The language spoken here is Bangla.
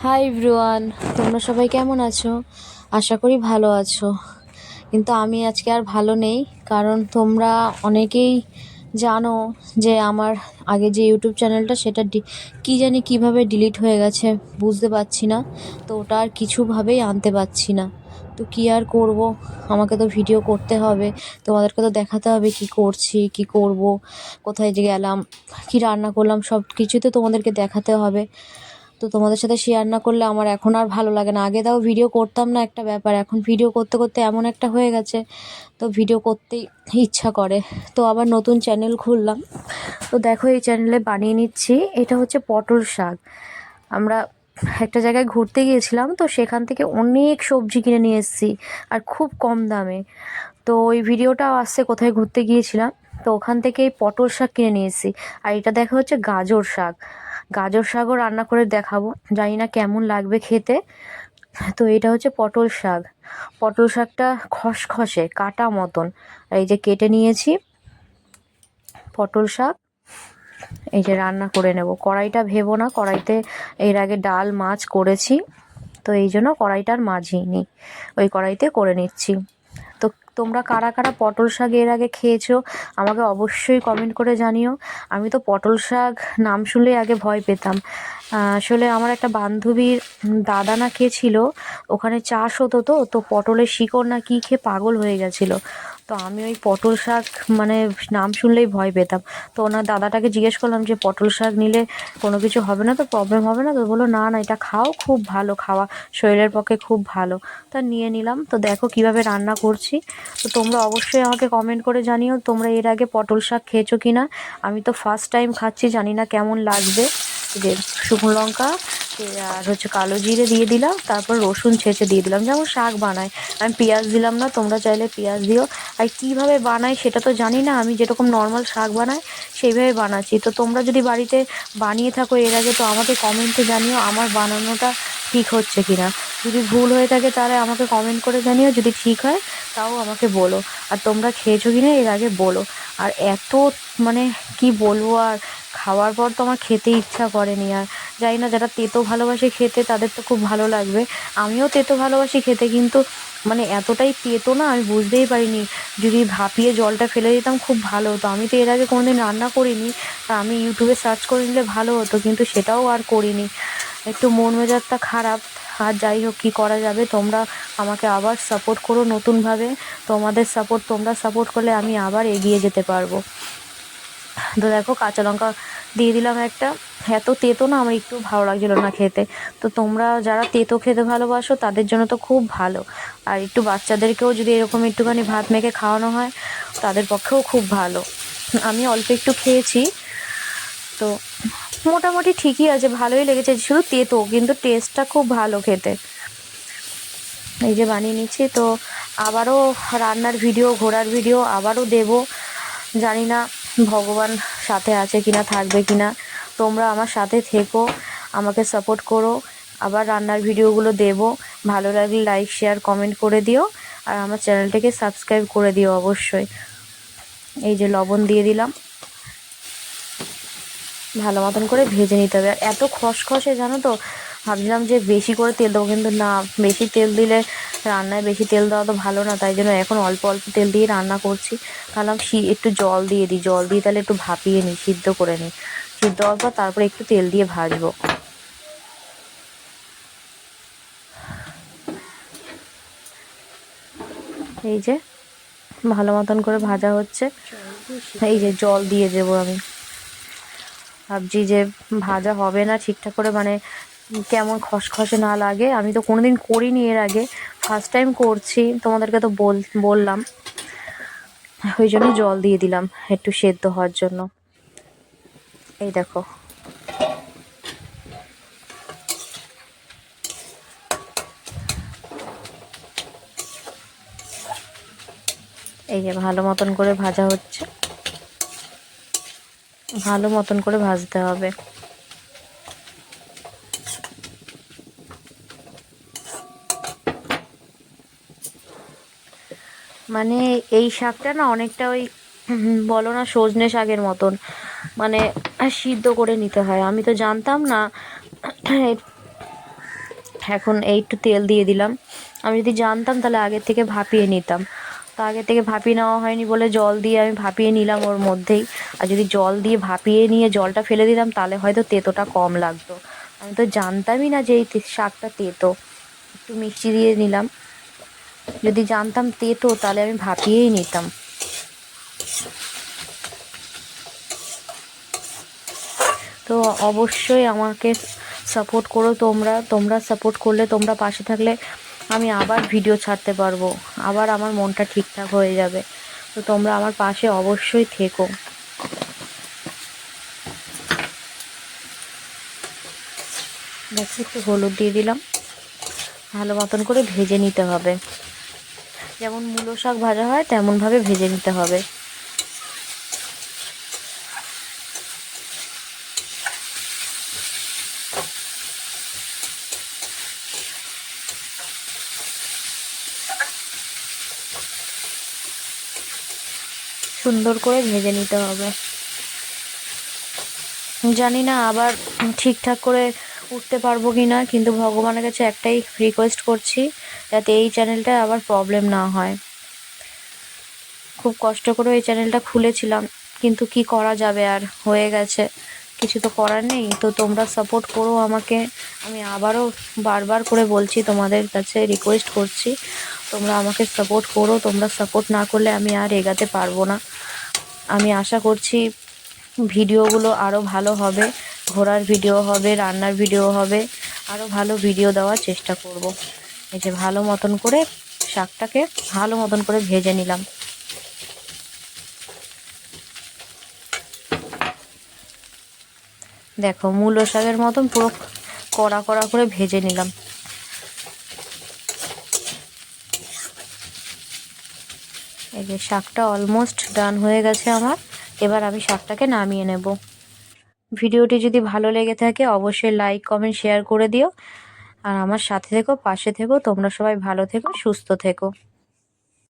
হাই এভরিওয়ান, তোমরা সবাই কেমন আছো? আশা করি ভালো আছো। কিন্তু আমি আজকে আর ভালো নেই, কারণ তোমরা অনেকেই জানো যে আমার আগে যে ইউটিউব চ্যানেলটা সেটা কী জানি কীভাবে ডিলিট হয়ে গেছে, বুঝতে পারছি না। তো ওটা আর কিছুভাবেই আনতে পারছি না। তো কী আর করব, আমাকে তো ভিডিও করতে হবে, তোমাদেরকে তো দেখাতে হবে কি করছি, কি করব, কোথায় যে গেলাম, কি রান্না করলাম, সব কিছুই তো তোমাদেরকে দেখাতে হবে। তো তোমাদের সাথে শেয়ার না করলে আমার এখন আর ভালো লাগে না। আগে তাও ভিডিও করতাম না, একটা ব্যাপার, এখন ভিডিও করতে করতে এমন একটা হয়ে গেছে, তো ভিডিও করতেই ইচ্ছা করে। তো আবার নতুন চ্যানেল খুললাম। তো দেখো, এই চ্যানেলে বানিয়ে নিচ্ছি, এটা হচ্ছে পটল শাক। আমরা একটা জায়গায় ঘুরতে গিয়েছিলাম, তো সেখান থেকে অনেক সবজি কিনে নিয়ে এসেছি, আর খুব কম দামে। তো ওই ভিডিওটাও আসছে, কোথায় ঘুরতে গিয়েছিলাম, তো ওখান থেকে এই পটল শাক কিনে নিয়ে এসেছি। আর এটা দেখা হচ্ছে গাজর শাক। গাজর শাকও রান্না করে দেখাবো, জানি না কেমন লাগবে খেতে। তো এটা হচ্ছে পটল শাক। পটল শাকটা খসখসে কাটা মতন, আর এই যে কেটে নিয়েছি পটল শাক। এই যে রান্না করে নেব, কড়াইটা ভেবো না, কড়াইতে এর আগে ডাল মাছ করেছি, তো এই জন্য কড়াইটা আর মাজিনি, ওই কড়াইতে করে নিচ্ছি। তো তোমরা কারা কারা পটল শাক এর আগে খেয়েছো আমাকে অবশ্যই কমেন্ট করে জানিও। আমি তো পটল শাক নাম শুনলেই আগে ভয় পেতাম। আসলে আমার একটা বান্ধবীর দাদা না খেয়েছিল, ওখানে চাষ হতো, তো পটলের শিকড় না কি খেয়ে পাগল হয়ে গেছিলো। তো আমি ওই পটল শাক মানে নাম শুনলেই ভয় পেতাম। তো ওনার দাদাটাকে জিজ্ঞেস করলাম যে পটল শাক নিলে কোনো কিছু হবে না তো, প্রবলেম হবে না তো? বললো না না, এটা খাও, খুব ভালো খাওয়া, শরীরের পক্ষে খুব ভালো। তা নিয়ে নিলাম। তো দেখো কিভাবে রান্না করছি। তো তোমরা অবশ্যই আমাকে কমেন্ট করে জানিও তোমরা এর আগে পটল শাক খেয়েছো কি না। আমি তো ফার্স্ট টাইম খাচ্ছি, জানি না কেমন লাগবে। যে শুকনো লঙ্কা আর হচ্ছে কালো জিরে দিয়ে দিলাম, তারপর রসুন ছেঁচে দিয়ে দিলাম, যেমন শাক বানায়। আমি পেঁয়াজ দিলাম না, তোমরা চাইলে পেঁয়াজ দিও। আর কীভাবে বানাই সেটা তো জানি না, আমি যেরকম নর্মাল শাক বানাই সেইভাবে বানাচ্ছি। তো তোমরা যদি বাড়িতে বানিয়ে থাকো এর আগে, তো আমাকে কমেন্টে জানিও আমার বানানোটা ঠিক হচ্ছে কি না। যদি ভুল হয়ে থাকে তাহলে আমাকে কমেন্ট করে জানিও, যদি ঠিক হয় তাও আমাকে বলো। আর তোমরা খেয়েছো কি না এর আগে বলো। আর এত মানে কি বলবো, আর খাওয়ার পর তো আমার খেতে ইচ্ছা করেনি আর। জানি না, যারা তেতো ভালোবাসে খেতে তাদের তো খুব ভালো লাগবে। আমিও তেতো ভালোবাসি খেতে, কিন্তু মানে এতটাই তেতো না, আমি বুঝতেই পারিনি। যদি ভাপিয়ে জলটা ফেলে দিতাম খুব ভালো হতো। আমি তো এর আগে কোনোদিন রান্না করিনি, তা আমি ইউটিউবে সার্চ করে নিলে ভালো হতো, কিন্তু সেটাও আর করিনি। একটু মন মেজাজটা খারাপ। আর যাই হোক, কী করা যাবে, তোমরা আমাকে আবার সাপোর্ট করো নতুনভাবে। তোমাদের সাপোর্ট, তোমরা সাপোর্ট করলে আমি আবার এগিয়ে যেতে পারবো। তো দেখো কাঁচা লঙ্কা দিয়ে দিলাম একটা। এত তেতো না, আমার একটু ভালো লাগছিলো না খেতে। তো তোমরা যারা তেতো খেতে ভালোবাসো তাদের জন্য তো খুব ভালো। আর একটু বাচ্চাদেরকেও যদি এরকম একটুখানি ভাত মেখে খাওয়ানো হয়, তাদের পক্ষেও খুব ভালো। আমি অল্প একটু খেয়েছি, তো মোটামুটি ঠিকই আছে, ভালোই লেগেছে, শুধু তেতো, কিন্তু টেস্টটা খুব ভালো খেতে। এই যে বানিয়ে নিচ্ছি। তো আবারও রান্নার ভিডিও, ঘোরার ভিডিও আবারও দেব, জানি না ভগবান সাথে আছে কিনা, থাকবে কিনা। তোমরা আমার সাথে থেকো, আমাকে সাপোর্ট করো, আবার রান্নার ভিডিওগুলো দেব। ভালো লাগলে লাইক শেয়ার কমেন্ট করে দিও, আর আমার চ্যানেলটাকে সাবস্ক্রাইব করে দিও অবশ্যই। এই যে লবণ দিয়ে দিলাম, ভালো মতন করে ভেজে নিতে হবে। আর এত খসখসে জানো তো, ভাবছিলাম যে বেশি করে তেল দেবো, কিন্তু না, বেশি তেল দিলে রান্নায় বেশি তেল দেওয়া তো ভালো না, তাই জন্য এখন অল্প অল্প তেল দিয়ে রান্না করছি। ভাবলাম একটু জল দিয়ে দিই, জল দিয়ে তাহলে একটু ভাপিয়ে নিই, সিদ্ধ করে নিই, সিদ্ধ হওয়ার পর তারপরে একটু তেল দিয়ে ভাজবো। এই যে ভালো মতন করে ভাজা হচ্ছে। এই যে জল দিয়ে দেবো আমি। ভাবছি যে ভাজা হবে না ঠিকঠাক করে, মানে কেমন খসখসে না লাগে। আমি তো কোনোদিন করিনি এর আগে, ফার্স্ট টাইম করছি, তোমাদেরকে তো বললাম, ওই জন্য জল দিয়ে দিলাম একটু সেদ্ধ হওয়ার জন্য। এই দেখো, এই যে ভালো মতন করে ভাজা হচ্ছে, ভালো মতন করে ভাজতে হবে। মানে এই শাকটা না অনেকটা ওই বলো না সজনে শাকের মতন, মানে সিদ্ধ করে নিতে হয়। আমি তো জানতাম না এখন এই একটু তেল দিয়ে দিলাম। আমি যদি জানতাম তাহলে আগের থেকে ভাপিয়ে নিতাম, তো আগে থেকে ভাপিয়ে নেওয়া হয়নি বলে জল দিয়ে আমি ভাপিয়ে নিলাম ওর মধ্যেই। আর যদি জল দিয়ে ভাপিয়ে নিয়ে জলটা ফেলে দিতাম তাহলে হয়তো তেঁতোটা কম লাগতো। আমি তো জানতামই না যে এই শাকটা তেঁতো, একটু মিষ্টি দিয়ে নিলাম। যদি জানতাম তেঁতো তাহলে আমি ভাপিয়েই নিতাম। তো অবশ্যই আমাকে সাপোর্ট করো তোমরা সাপোর্ট করলে, তোমরা পাশে থাকলে আমি আবার ভিডিও ছাড়তে পারবো, আবার আমার মনটা ঠিকঠাক হয়ে যাবে। তো তোমরা আমার পাশে অবশ্যই থেকো। দেখো একটু হলুদ দিয়ে দিলাম, ভালো মতন করে ভেজে নিতে হবে। যেমন মূলো শাক ভাজা হয় তেমনভাবে ভেজে নিতে হবে। সুন্দর করে ভেজে নিতে হবে। জানি না আবার ঠিকঠাক করে উঠতে পারবো কি না, কিন্তু ভগবানের কাছে একটাই রিকোয়েস্ট করছি যাতে এই চ্যানেলটা আবার প্রবলেম না হয়। খুব কষ্ট করে এই চ্যানেলটা খুলেছিলাম, কিন্তু কি করা যাবে, আর হয়ে গেছে, কিছু তো করার নেই। তো তোমরা সাপোর্ট করো আমাকে। আমি আবারও বারবার করে বলছি, তোমাদের কাছে রিকোয়েস্ট করছি, তোমরা আমাকে সাপোর্ট করো। তোমরা সাপোর্ট না করলে আমি আর এগাতে পারবো না। আমি আশা করছি ভিডিওগুলো আরও ভালো হবে, ঘোরার ভিডিও হবে, রান্নার ভিডিও হবে, আরও ভালো ভিডিও দেওয়ার চেষ্টা করব। এই যে ভালো মতন করে শাকটাকে ভালো মতন করে ভেজে নিলাম। দেখো মূলো শাকের মতন পুরো কড়া কড়া করে ভেজে নিলাম। এই যে শাকটা অলমোস্ট ডান হয়ে গেছে আমার। এবার আমি শাকটাকে নামিয়ে নেব। ভিডিওটি যদি ভালো লেগে থাকে অবশ্যই লাইক কমেন্ট শেয়ার করে দিও। আর আমার সাথে থেকো, পাশে থেকো। তোমরা সবাই ভালো থেকো, সুস্থ থেকো।